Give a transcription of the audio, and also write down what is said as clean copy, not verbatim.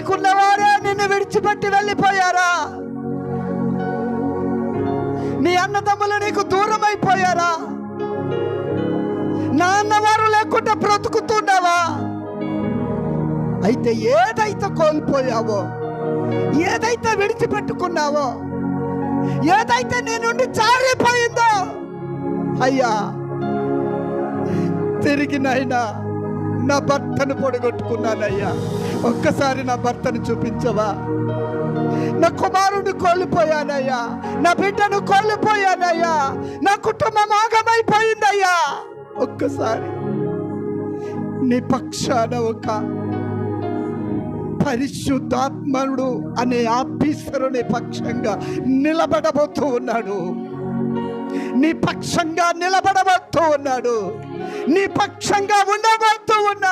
నీకున్నవారే నిన్ను విడిచిపెట్టి వెళ్ళిపోయారా? నీ అన్నదమ్ములు నీకు దూరం అయిపోయారా? నా అన్నవారు లేకుండా బ్రతుకుతున్నావా? అయితే ఏదైతే కోల్పోయావో, ఏదైతే విడిచిపెట్టుకున్నావో, ఏదైతే నీ నుండి జారిపోయిందో, అయ్యా తిరిగి నాయనా నా భర్తను పొడగొట్టుకున్నానయ్యా, ఒక్కసారి నా భర్తను చూపించవా? నా కుమారుడిని కోల్పోయానయ్యా, నా బిడ్డను కోల్పోయానయ్యా, నా కుటుంబం ఆగమైపోయిందయ్యా, ఒక్కసారి నీ పక్షాన ఒక పరిశుద్ధాత్మనుడు అనే ఆఫీసరుని పక్షంగా నిలబడబోతూ ఉన్నాడు. నీ పక్షంగా నిలబడబోతూ ఉన్నాడు. నీ పక్షంగా ఉండబోతూ ఉన్నాడు.